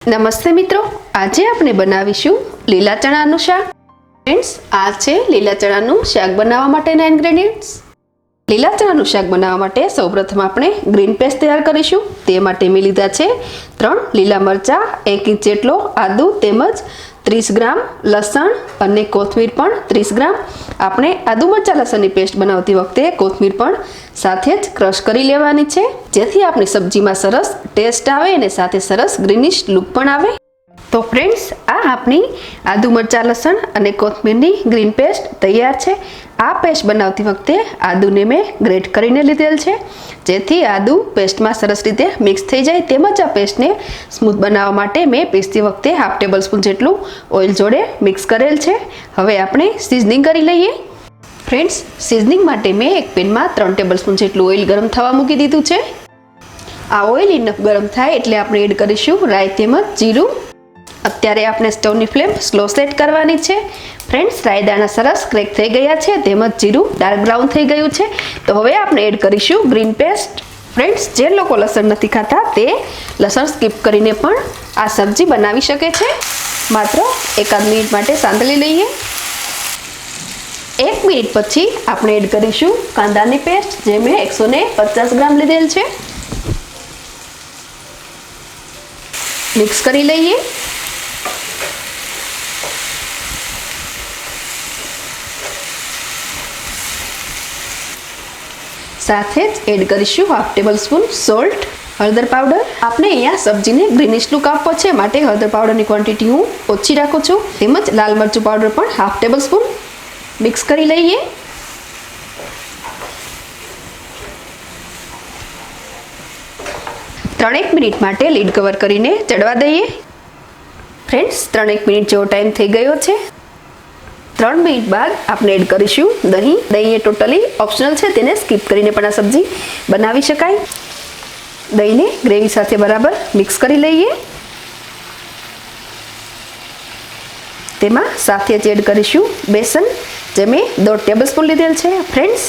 નમસ્તે મિત્રો, આજે આપણે બનાવીશું લીલા ચણાનું શાક. ફ્રેન્ડ્સ, આ છે લીલા ચણાનું શાક બનાવવા માટેના ઇન્ગ્રેડિયન્ટ્સ. લીલા ચણાનું શાક બનાવવા માટે સૌપ્રથમ આપણે ગ્રીન પેસ્ટ તૈયાર કરીશું. તે માટે મેં લીધા છે 3 લીલા મરચાં, 1 ઇંચ જેટલો આદુ તેમજ 30 ગ્રામ લસણ અને કોથમીર પણ 30 ગ્રામ. આપણે આદુ મરચાં લસણની પેસ્ટ બનાવતી વખતે કોથમીર પણ સાથે જ ક્રશ કરી લેવાની છે, જેથી આપણી સબ્જીમાં સરસ ટેસ્ટ આવે અને સાથે સરસ ગ્રીનિશ લુક પણ આવે. તો ફ્રેન્ડ્સ, આ આપણી આદુ મરચાં લસણ અને કોથમીરની ગ્રીન પેસ્ટ તૈયાર છે. આ પેસ્ટ બનાવતી વખતે આદુને મેં ગ્રેટ કરીને લીધેલ છે, જેથી આદુ પેસ્ટમાં સરસ રીતે મિક્સ થઈ જાય. તેમજ આ પેસ્ટને સ્મૂથ બનાવવા માટે મેં પીસતી વખતે 1/2 ટેબલસ્પૂન જેટલું ઓઇલ જોડે મિક્સ કરેલ છે. હવે આપણે સિઝનિંગ કરી લઈએ. ફ્રેન્ડ્સ, સિઝનિંગ માટે મેં એક પેનમાં 3 ટેબલસ્પૂન જેટલું ઓઇલ ગરમ થવા મૂકી દીધું છે. આ ઓઇલ ઇનફ ગરમ થાય એટલે આપણે એડ કરીશું રાઈ તેમજ જીરું. અત્યારે આપણે સ્ટવની ફ્લેમ સ્લો સેટ કરવાની છે. ફ્રેન્ડ્સ, રાઈ દાણા સરસ ક્રેક થઈ ગયા છે તેમજ જીરું ડાર્ક બ્રાઉન થઈ ગયું છે. તો હવે આપણે એડ કરીશું ગ્રીન પેસ્ટ. ફ્રેન્ડ્સ, જે લોકો લસણ નથી ખાતા તે લસણ સ્કીપ કરીને પણ આ સબ્જી બનાવી શકે છે. માત્ર 1 મિનિટ માટે સાંતળી લઈએ. 1 મિનિટ પછી આપણે એડ કરીશું કાંદાની પેસ્ટ, જે મેં 150 ગ્રામ લીધેલ છે. મિક્સ કરી લઈએ. સાથે જ એડ કરીશું 1/2 ટેબલસ્પૂન સોલ્ટ. હળદર પાવડર. આપણે અહીંયા સબ્જીને ગ્રીનિશ લુક આપવો છે, માટે હળદર પાવડરની ક્વોન્ટિટી હું ઓછી રાખું છું. તેમજ લાલ મરચું પાવડર પણ 1/2 ટેબલસ્પૂન. મિક્સ કરી લઈએ. ત્રણેક મિનિટ માટે લીડ કવર કરીને ચડવા દઈએ. ફ્રેન્ડ્સ, 3 મિનિટ જેવો ટાઈમ થઈ ગયો છે. 3 મિનિટ બાદ આપણે એડ કરીશું દહીં. દહીં એ ટોટલી ઓપ્શનલ છે, તેને સ્કીપ કરીને પણ આ સબ્જી બનાવી શકાય. દહીંને ગ્રેવી સાથે બરાબર મિક્સ કરી લઈએ. તેમાં સાથે જ એડ કરીશું બેસન, જે મેં 1/2 ટેબલસ્પૂન લીધેલ છે. ફ્રેન્ડ્સ,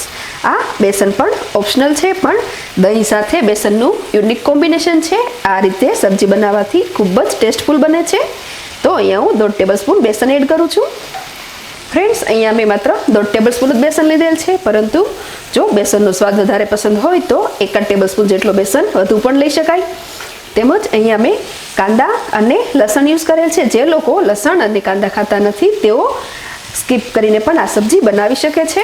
આ બેસન પણ ઓપ્શનલ છે, પણ દહીં સાથે બેસનનું યુનિક કોમ્બિનેશન છે. આ રીતે સબ્જી બનાવવાથી ખૂબ જ ટેસ્ટફુલ બને છે. તો અહીંયા હું 1/2 ટેબલસ્પૂન બેસન એડ કરું છું. ફ્રેન્ડ્સ, અહીંયા મેં માત્ર 1/2 ટેબલસ્પૂન જ બેસન લીધેલ છે, પરંતુ જો બેસનનો સ્વાદ વધારે પસંદ હોય તો 1 ટેબલસ્પૂન જેટલો બેસન વધુ પણ લઈ શકાય. તેમજ અહીંયા મેં કાંદા અને લસણ યુઝ કરેલ છે. જે લોકો લસણ અને કાંદા ખાતા નથી તેઓ સ્કીપ કરીને પણ આ સબ્જી બનાવી શકે છે.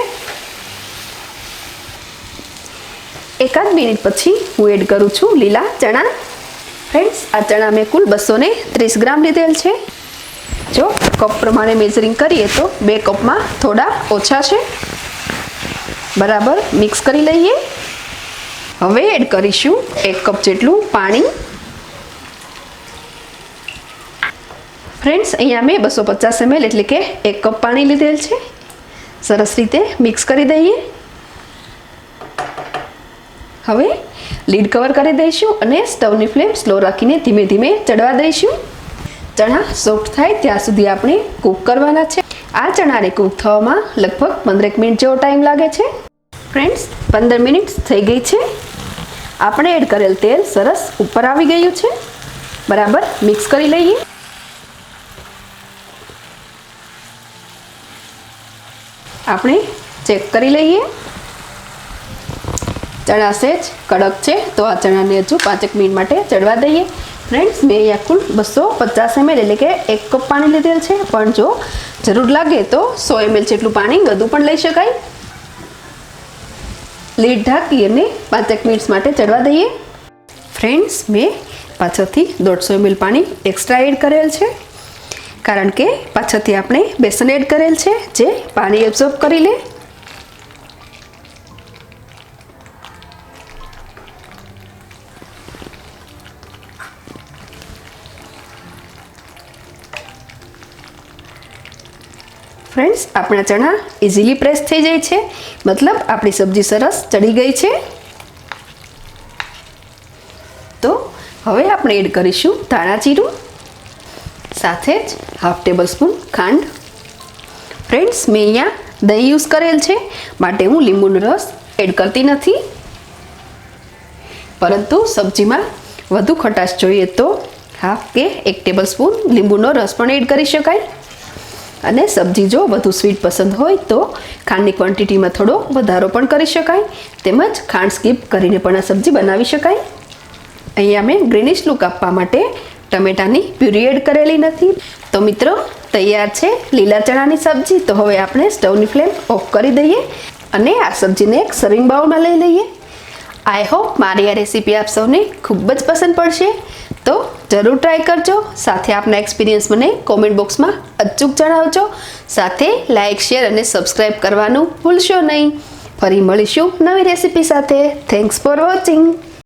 1 મિનિટ પછી હું એડ કરું છું લીલા ચણા. ફ્રેન્ડ્સ, આ ચણા મેં કુલ 230 ગ્રામ લીધેલ છે. જો કપ પ્રમાણે મેઝરિંગ કરીએ તો 2 કપમાં થોડા ઓછા છે. બરાબર મિક્સ કરી લઈએ. હવે એડ કરીશું 1 કપ જેટલું પાણી. ફ્રેન્ડ્સ, અહીંયા મેં 250 ml એટલે કે 1 કપ પાણી લીધેલ છે. સરસ રીતે મિક્સ કરી દઈએ. હવે લીડ કવર કરી દઈશું અને સ્ટવની ફ્લેમ સ્લો રાખીને ધીમે ધીમે ચડવા દઈશું. ચણા સોફ્ટ થાય ત્યાં સુધી આપણે કૂક કરવાના છે. આ ચણાને કૂક થવામાં લગભગ 15 મિનિટ જેવો ટાઈમ લાગે છે. ફ્રેન્ડ્સ, 15 મિનિટ થઈ ગઈ છે. આપણે એડ કરેલ તેલ સરસ ઉપર આવી ગયું છે. બરાબર મિક્સ કરી લઈએ. આપણે ચેક કરી લઈએ. ચણા સહેજ કડક છે, તો આ ચણાને હજુ 5 મિનિટ માટે ચડવા દઈએ. ફ્રેન્ડ્સ, મેં અહીંયા કુલ 250 ml એટલે કે 1 કપ પાણી લીધેલ છે, પણ જો જરૂર લાગે તો 100 ml જેટલું પાણી વધુ પણ લઈ શકાય. લીડ ઢાંકી અને 5 મિનિટ માટે ચડવા દઈએ. ફ્રેન્ડ્સ, મેં પાછળથી 150 ml પાણી એક્સ્ટ્રા એડ કરેલ છે, કારણ કે પાછળથી આપણે બેસન એડ કરેલ છે, જે પાણી એબ્ઝોર્બ કરી લે. ફ્રેન્ડ્સ, આપણા ચણા ઇઝીલી પ્રેસ થઈ જાય છે, મતલબ આપણી સબ્જી સરસ ચડી ગઈ છે. તો હવે આપણે એડ કરીશું ધાણા જીરું, સાથે જ 1/2 ટેબલસ્પૂન ખાંડ. ફ્રેન્ડ્સ, મેં અહીંયા દહીં યુઝ કરેલ છે, માટે હું લીંબુનો રસ એડ કરતી નથી. પરંતુ સબ્જીમાં વધુ ખટાશ જોઈએ તો હાફ કે 1 ટેબલસ્પૂન લીંબુનો રસ પણ એડ કરી શકાય. અને સબ્જી જો વધુ સ્વીટ પસંદ હોય તો ખાંડની ક્વોન્ટિટીમાં થોડો વધારો પણ કરી શકાય. તેમજ ખાંડ સ્કીપ કરીને પણ આ સબ્જી બનાવી શકાય. અહીંયા મેં ગ્રીનિશ લુક આપવા માટે ટમેટાની પ્યુરી એડ કરેલી નથી. તો મિત્રો તૈયાર છે લીલા ચણાની સબ્જી. તો હવે આપણે સ્ટવની ફ્લેમ ઓફ કરી દઈએ અને આ સબ્જીને એક સર્વિંગ બાઉલમાં લઈ લઈએ. આઈ હોપ મારી આ રેસીપી આપ સૌને ખૂબ જ પસંદ પડશે. તો જરૂર ટ્રાય કરજો. સાથે આપના એક્સપિરિયન્સ મને કોમેન્ટ બોક્સમાં અચૂક જણાવજો. સાથે લાઇક, શેર અને સબસ્ક્રાઈબ કરવાનું ભૂલશો નહીં. ફરી મળીશું નવી રેસીપી સાથે. Thanks for watching.